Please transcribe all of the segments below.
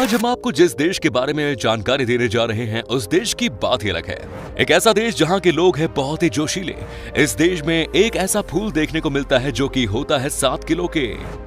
आज हम आपको जिस देश के बारे में जानकारी देने जा रहे हैं उस देश की बात ही अलग है। एक ऐसा देश जहां के लोग हैं बहुत ही जोशीले। इस देश में एक ऐसा फूल देखने को मिलता है जो कि होता है 7 किलो के।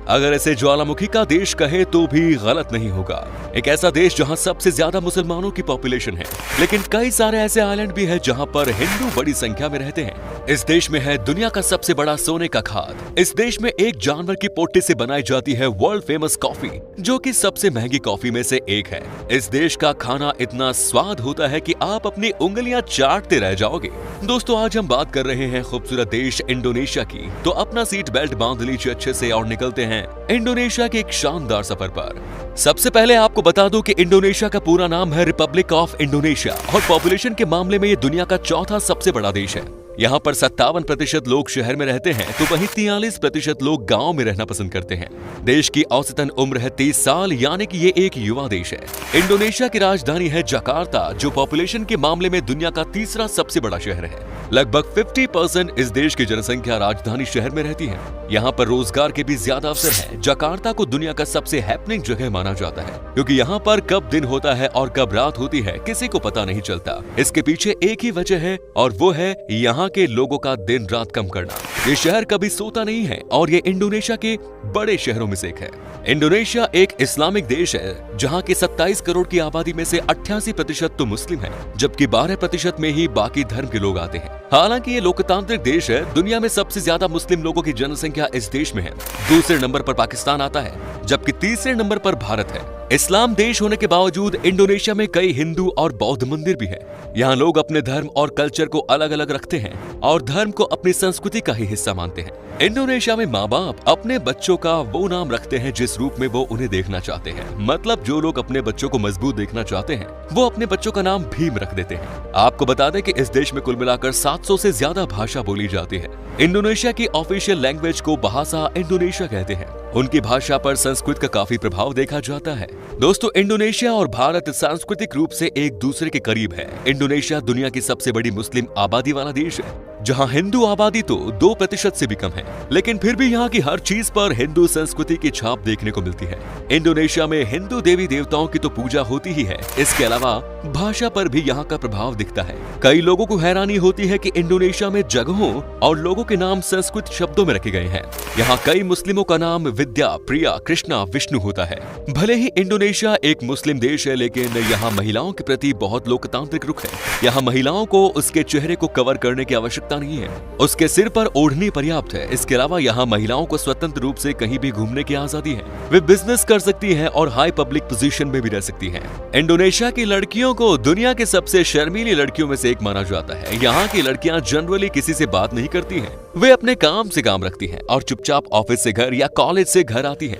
अगर इसे ज्वालामुखी का देश कहे तो भी गलत नहीं होगा। एक ऐसा देश जहां सबसे ज्यादा मुसलमानों की पॉपुलेशन है, लेकिन कई सारे ऐसे आइलैंड भी है जहां पर हिंदू बड़ी संख्या में रहते हैं। इस देश में है दुनिया का सबसे बड़ा सोने का खाद। इस देश में एक जानवर की पोटी से बनाई जाती है वर्ल्ड फेमस कॉफी, जो कि सबसे महंगी कॉफी में से एक है। इस देश का खाना इतना स्वाद होता है कि आप अपनी उंगलियां चाटते रह जाओगे। दोस्तों, आज हम बात कर रहे हैं खूबसूरत देश इंडोनेशिया की। तो अपना सीट बेल्ट बांध लीजिए अच्छे से और निकलते हैं इंडोनेशिया के एक शानदार सफर पर। सबसे पहले आपको बता दूं कि इंडोनेशिया का पूरा नाम है रिपब्लिक ऑफ इंडोनेशिया और पॉपुलेशन के मामले में ये दुनिया का चौथा सबसे बड़ा देश है। यहाँ पर 57% लोग शहर में रहते हैं तो वहीं 43% लोग गांव में रहना पसंद करते हैं। देश की औसतन उम्र है 30 साल, यानी कि ये एक युवा देश है। इंडोनेशिया की राजधानी है जकार्ता, जो पॉपुलेशन के मामले में दुनिया का तीसरा सबसे बड़ा शहर है। लगभग 50% इस देश की जनसंख्या राजधानी शहर में रहती है। यहाँ पर रोजगार के भी ज्यादा अवसर है। जकार्ता को दुनिया का सबसे हैपनिंग जगह माना जाता है, क्योंकि यहाँ पर कब दिन होता है और कब रात होती है किसी को पता नहीं चलता। इसके पीछे एक ही वजह है और वो है यहाँ के लोगों का दिन रात कम करना। ये शहर कभी सोता नहीं है और ये इंडोनेशिया के बड़े शहरों में से एक है। इंडोनेशिया एक इस्लामिक देश है जहाँ के 27 करोड़ की आबादी में से 88% तो मुस्लिम है, जबकि 12% में ही बाकी धर्म के लोग आते हैं। हालांकि ये लोकतांत्रिक देश है। दुनिया में सबसे ज्यादा मुस्लिम लोगों की जनसंख्या इस देश में है। दूसरे नंबर पर पाकिस्तान आता है, जबकि तीसरे नंबर पर भारत है। इस्लाम देश होने के बावजूद इंडोनेशिया में कई हिंदू और बौद्ध मंदिर भी हैं। यहाँ लोग अपने धर्म और कल्चर को अलग अलग रखते हैं और धर्म को अपनी संस्कृति का ही हिस्सा मानते हैं। इंडोनेशिया में माँ बाप अपने बच्चों का वो नाम रखते हैं जिस रूप में वो उन्हें देखना चाहते हैं। मतलब जो लोग अपने बच्चों को मजबूत देखना चाहते हैं वो अपने बच्चों का नाम भीम रख देते हैं। आपको बता दें कि इस देश में कुल मिलाकर 700 से ज्यादा भाषा बोली जाती है। इंडोनेशिया की ऑफिशियल लैंग्वेज को बहासा इंडोनेशिया कहते हैं। उनकी भाषा पर संस्कृत का काफी प्रभाव देखा जाता है। दोस्तों, इंडोनेशिया और भारत सांस्कृतिक रूप से एक दूसरे के करीब है। इंडोनेशिया दुनिया की सबसे बड़ी मुस्लिम आबादी वाला देश है, जहां हिंदू आबादी तो 2% से भी कम है, लेकिन फिर भी यहाँ की हर चीज पर हिंदू संस्कृति की छाप देखने को मिलती है। इंडोनेशिया में हिंदू देवी देवताओं की तो पूजा होती ही है। इसके अलावा भाषा पर भी यहाँ का प्रभाव दिखता है। कई लोगों को हैरानी होती है कि इंडोनेशिया में जगहों और लोगों के नाम संस्कृत शब्दों में रखे गए हैं। यहाँ कई मुस्लिमों का नाम विद्या, प्रिया, कृष्णा, विष्णु होता है। भले ही इंडोनेशिया एक मुस्लिम देश है, लेकिन यहाँ महिलाओं के प्रति बहुत लोकतांत्रिक रुख है। यहाँ महिलाओं को उसके चेहरे को कवर करने की आवश्यकता नहीं है, उसके सिर पर ओढ़नी पर्याप्त है। इसके अलावा यहाँ महिलाओं को स्वतंत्र रूप से कहीं भी घूमने की आजादी है। वे बिजनेस कर सकती हैं और हाई पब्लिक पोजीशन में भी रह सकती हैं। इंडोनेशिया की लड़कियों को दुनिया के सबसे शर्मीली लड़कियों में से एक माना जाता है। यहाँ की लड़कियाँ जनरली किसी से बात नहीं करती हैं। वे अपने काम से काम रखती हैं और चुपचाप ऑफिस से घर या कॉलेज से घर आती हैं।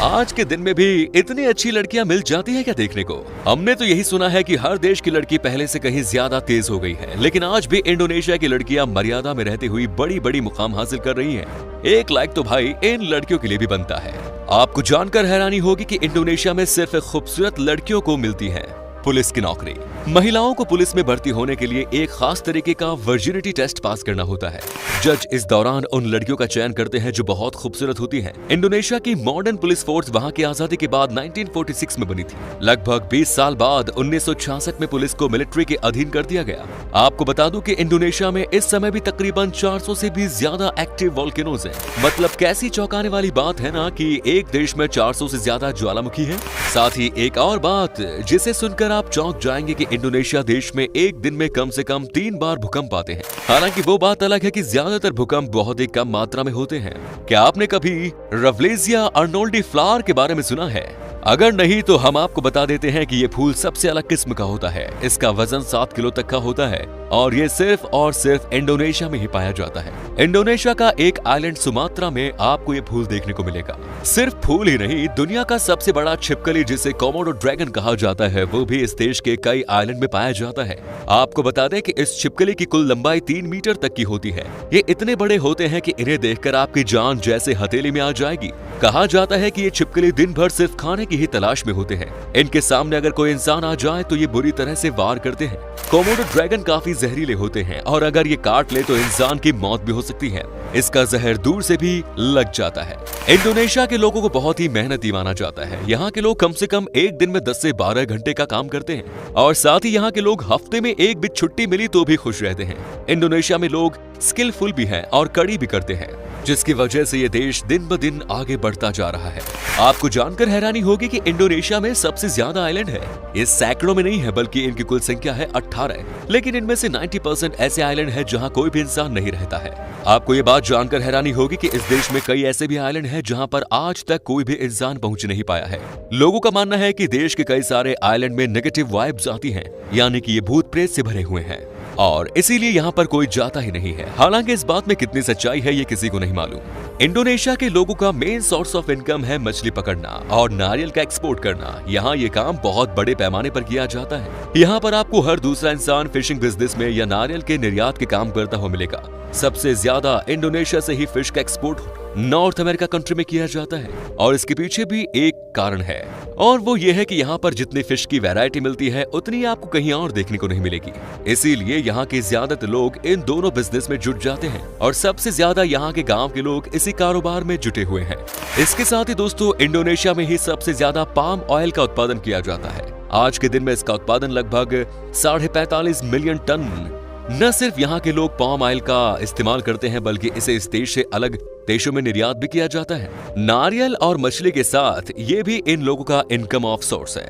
आज के दिन में भी इतनी अच्छी लड़कियां मिल जाती है क्या देखने को? हमने तो यही सुना है कि हर देश की लड़की पहले से कहीं ज्यादा तेज हो गई है, लेकिन आज भी इंडोनेशिया की लड़कियां मर्यादा में रहती हुई बड़ी बड़ी मुकाम हासिल कर रही हैं। एक लाइक तो भाई इन लड़कियों के लिए भी बनता है। आपको जानकर हैरानी होगी कि इंडोनेशिया में सिर्फ खूबसूरत लड़कियों को मिलती है पुलिस की नौकरी। महिलाओं को पुलिस में भर्ती होने के लिए एक खास तरीके का वर्जिनिटी टेस्ट पास करना होता है। जज इस दौरान उन लड़कियों का चयन करते हैं जो बहुत खूबसूरत होती हैं। इंडोनेशिया की मॉडर्न पुलिस फोर्स वहां की आजादी के बाद 1946 में बनी थी। लगभग 20 साल बाद 1966 में पुलिस को मिलिट्री के अधीन कर दिया गया। आपको बता दूं कि इंडोनेशिया में इस समय भी तकरीबन 400 से भी ज्यादा एक्टिव वोल्केनोज हैं। मतलब कैसी चौंकाने वाली बात है ना कि एक देश में 400 से ज्यादा ज्वालामुखी है। साथ ही एक और बात जिसे सुनकर आप चौंक जाएंगे कि इंडोनेशिया देश में एक दिन में कम से कम 3 बार भूकंप आते हैं। हालांकि वो बात अलग है कि ज्यादातर भूकंप बहुत ही कम मात्रा में होते हैं। क्या आपने कभी रवलेजिया अर्नोल्डी फ्लावर के बारे में सुना है? अगर नहीं तो हम आपको बता देते हैं कि ये फूल सबसे अलग किस्म का होता है। इसका वजन 7 किलो तक का होता है और ये सिर्फ और सिर्फ इंडोनेशिया में ही पाया जाता है। इंडोनेशिया का एक आइलैंड सुमात्रा में आपको ये फूल देखने को मिलेगा। सिर्फ फूल ही नहीं, दुनिया का सबसे बड़ा छिपकली जिसे कोमोडो ड्रैगन कहा जाता है वो भी इस देश के कई आइलैंड में पाया जाता है। आपको बता दें कि इस छिपकली की कुल लंबाई 3 मीटर तक की होती है। ये इतने बड़े होते हैं कि इन्हें देखकर आपकी जान जैसे हथेली में आ जाएगी। कहा जाता है कि ये छिपकली दिन भर सिर्फ खाने की ही तलाश में होते हैं। इनके सामने अगर कोई इंसान आ जाए तो ये बुरी तरह से वार करते हैं। कोमोडो ड्रैगन काफी जहरीले होते हैं और अगर ये काट ले तो इंसान की मौत भी हो सकती है। इसका जहर दूर से भी लग जाता है। इंडोनेशिया के लोगों को बहुत ही मेहनती माना जाता है। यहाँ के लोग कम से कम एक दिन में 10 से 12 घंटे का काम करते हैं और साथ ही यहाँ के लोग हफ्ते में एक भी छुट्टी मिली तो भी खुश रहते हैं। इंडोनेशिया में लोग स्किलफुल भी हैं और कड़ी भी करते हैं, जिसकी वजह से ये देश दिन ब दिन आगे बढ़ता जा रहा है। आपको जानकर हैरानी होगी कि इंडोनेशिया में सबसे ज्यादा आइलैंड है। ये सैकड़ों में नहीं है बल्कि इनकी कुल संख्या है 18, लेकिन इनमें से 90% ऐसे आइलैंड है जहाँ कोई भी इंसान नहीं रहता है। आपको ये बात जानकर हैरानी होगी कि इस देश में कई ऐसे भी आइलैंड हैं जहाँ पर आज तक कोई भी इंसान पहुंच नहीं पाया है। लोगों का मानना है कि देश के कई सारे आइलैंड में नेगेटिव वाइब्स आती हैं, यानी कि ये भूत प्रेत से भरे हुए हैं और इसीलिए यहाँ पर कोई जाता ही नहीं है। हालांकि इस बात में कितनी सच्चाई है ये किसी को नहीं मालूम। इंडोनेशिया के लोगों का मेन सोर्स ऑफ इनकम है मछली पकड़ना और नारियल का एक्सपोर्ट करना। यहाँ ये काम बहुत बड़े पैमाने पर किया जाता है। यहाँ पर आपको हर दूसरा इंसान फिशिंग बिजनेस में या नारियल के निर्यात के काम करता हुआ मिलेगा। सबसे ज्यादा इंडोनेशिया से ही फिश का एक्सपोर्ट नॉर्थ अमेरिका कंट्री में किया जाता है और इसके पीछे भी एक कारण है और वो ये है कि यहाँ पर जितनी फिश की वैरायटी मिलती है उतनी आपको कहीं और देखने को नहीं मिलेगी। इसीलिए यहाँ के ज्यादातर लोग इन दोनों बिजनेस में जुट जाते हैं और सबसे ज्यादा यहाँ के गांव के लोग इसी कारोबार में जुटे हुए हैं। इसके साथ ही दोस्तों इंडोनेशिया में ही सबसे ज्यादा पाम ऑयल का उत्पादन किया जाता है। आज के दिन में इसका उत्पादन लगभग 45.5 मिलियन टन। न सिर्फ यहाँ के लोग पाम ऑयल का इस्तेमाल करते हैं बल्कि इसे इस देश से अलग देशों में निर्यात भी किया जाता है। नारियल और मछली के साथ ये भी इन लोगों का इनकम ऑफ सोर्स है।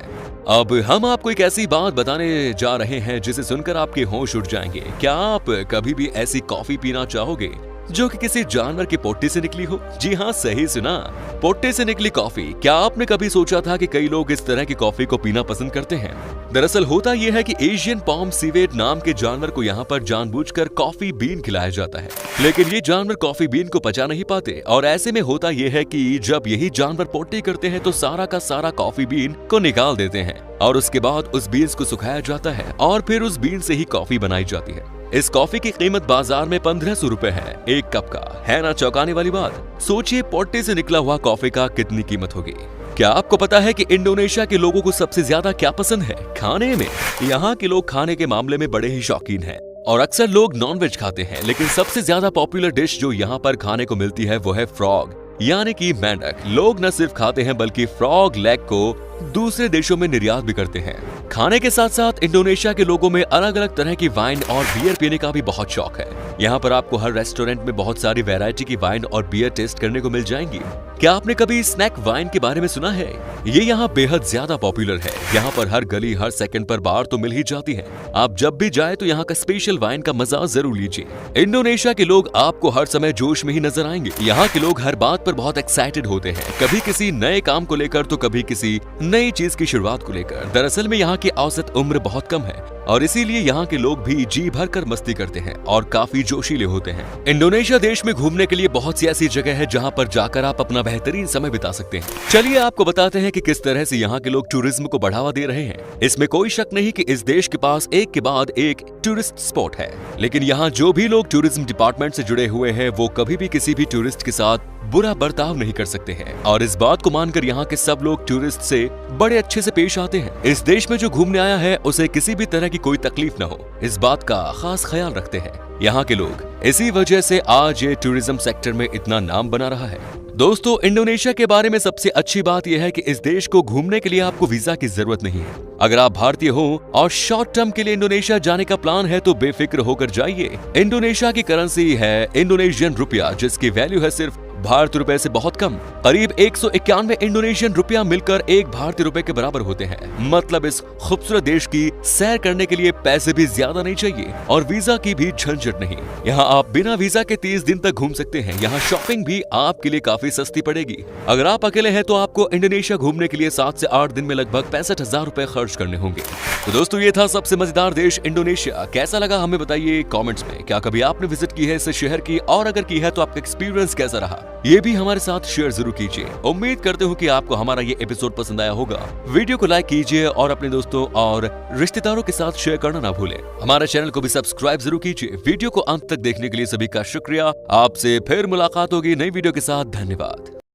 अब हम आपको एक ऐसी बात बताने जा रहे हैं जिसे सुनकर आपके होश उड़ जाएंगे। क्या आप कभी भी ऐसी कॉफी पीना चाहोगे जो कि किसी जानवर के पोट्टे से निकली हो? जी हाँ, सही सुना, पोट्टे से निकली कॉफी। क्या आपने कभी सोचा था कि कई लोग इस तरह की कॉफी को पीना पसंद करते हैं? दरअसल होता यह है कि एशियन पाम सिवेट नाम के जानवर को यहाँ पर जानबूझकर कॉफी बीन खिलाया जाता है, लेकिन ये जानवर कॉफी बीन को पचा नहीं पाते और ऐसे में होता यह है कि जब यही जानवर पोट्टी करते हैं तो सारा का सारा कॉफी बीन को निकाल देते हैं और उसके बाद उस बीन्स को सुखाया जाता है और फिर उस बीन से ही कॉफी बनाई जाती है। इस कॉफी की कीमत बाजार में 1500 रुपए है एक कप का। है ना चौंकाने वाली बात? सोचिए पोट्टे से निकला हुआ कॉफी का कितनी कीमत होगी। क्या आपको पता है कि इंडोनेशिया के लोगों को सबसे ज्यादा क्या पसंद है खाने में? यहाँ के लोग खाने के मामले में बड़े ही शौकीन हैं और अक्सर लोग नॉनवेज खाते हैं, लेकिन सबसे ज्यादा पॉपुलर डिश जो यहाँ पर खाने को मिलती है वो है फ्रॉग, यानी कि मेंढक। लोग न सिर्फ खाते हैं बल्कि फ्रॉग लेग को दूसरे देशों में निर्यात भी करते हैं। खाने के साथ साथ इंडोनेशिया के लोगों में अलग अलग तरह की वाइन और बियर पीने का भी बहुत शौक है। यहाँ पर आपको हर रेस्टोरेंट में बहुत सारी वैरायटी की वाइन और बियर टेस्ट करने को मिल जाएंगी। क्या आपने कभी स्नैक वाइन के बारे में सुना है? ये यहाँ बेहद ज्यादा पॉपुलर है। यहाँ पर हर गली हर सेकंड पर बार तो मिल ही जाती है। आप जब भी जाए तो यहाँ का स्पेशल वाइन का मजा जरूर लीजिए। इंडोनेशिया के लोग आपको हर समय जोश में ही नजर आएंगे। यहाँ के लोग हर बात पर बहुत एक्साइटेड होते हैं, कभी किसी नए काम को लेकर तो कभी किसी नई चीज की शुरुआत को लेकर। दरअसल में यहाँ की औसत उम्र बहुत कम है और इसीलिए यहाँ के लोग भी जी भर कर मस्ती करते हैं और काफी जोशीले होते हैं। इंडोनेशिया देश में घूमने के लिए बहुत सी ऐसी जगह है जहाँ पर जाकर आप अपना बेहतरीन समय बिता सकते हैं। चलिए आपको बताते हैं कि किस तरह से यहाँ के लोग टूरिज्म को बढ़ावा दे रहे हैं। इसमें कोई शक नहीं कि इस देश के पास एक के बाद एक टूरिस्ट स्पॉट है, लेकिन यहाँ जो भी लोग टूरिज्म डिपार्टमेंट से जुड़े हुए हैं वो कभी भी किसी भी टूरिस्ट के साथ बुरा बर्ताव नहीं कर सकते हैं और इस बात को मानकर यहाँ के सब लोग टूरिस्ट से बड़े अच्छे से पेश आते हैं। इस देश में जो घूमने आया है उसे किसी भी तरह की कोई तकलीफ न हो, इस बात का खास ख्याल रखते हैं यहाँ के लोग। इसी वजह से आज ये टूरिज्म सेक्टर में इतना नाम बना रहा है। दोस्तों, इंडोनेशिया के बारे में सबसे अच्छी बात यह है कि इस देश को घूमने के लिए आपको वीजा की जरूरत नहीं है। अगर आप भारतीय हो और शॉर्ट टर्म के लिए इंडोनेशिया जाने का प्लान है तो बेफिक्र होकर जाइए। इंडोनेशिया की करेंसी है इंडोनेशियन रुपया, जिसकी वैल्यू है सिर्फ भारतीय रुपए से बहुत कम। करीब 191 इंडोनेशियन रुपया मिलकर एक भारतीय रुपए के बराबर होते हैं। मतलब इस खूबसूरत देश की सैर करने के लिए पैसे भी ज्यादा नहीं चाहिए और वीजा की भी झंझट नहीं। यहाँ आप बिना वीजा के 30 दिन तक घूम सकते हैं। यहाँ शॉपिंग भी आपके लिए काफी सस्ती पड़ेगी। अगर आप अकेले हैं तो आपको इंडोनेशिया घूमने के लिए 7 से 8 दिन में लगभग 65,000 रुपए खर्च करने होंगे। तो दोस्तों, ये था सबसे मजेदार देश इंडोनेशिया। कैसा लगा हमें बताइए कमेंट्स में। क्या कभी आपने विजिट की है इस शहर की, और अगर की है तो आपका एक्सपीरियंस कैसा रहा ये भी हमारे साथ शेयर जरूर कीजिए। उम्मीद करते हूँ कि आपको हमारा ये एपिसोड पसंद आया होगा। वीडियो को लाइक कीजिए और अपने दोस्तों और रिश्तेदारों के साथ शेयर करना ना भूलें। हमारे चैनल को भी सब्सक्राइब जरूर कीजिए। वीडियो को अंत तक देखने के लिए सभी का शुक्रिया। आपसे फिर मुलाकात होगी नई वीडियो के साथ। धन्यवाद।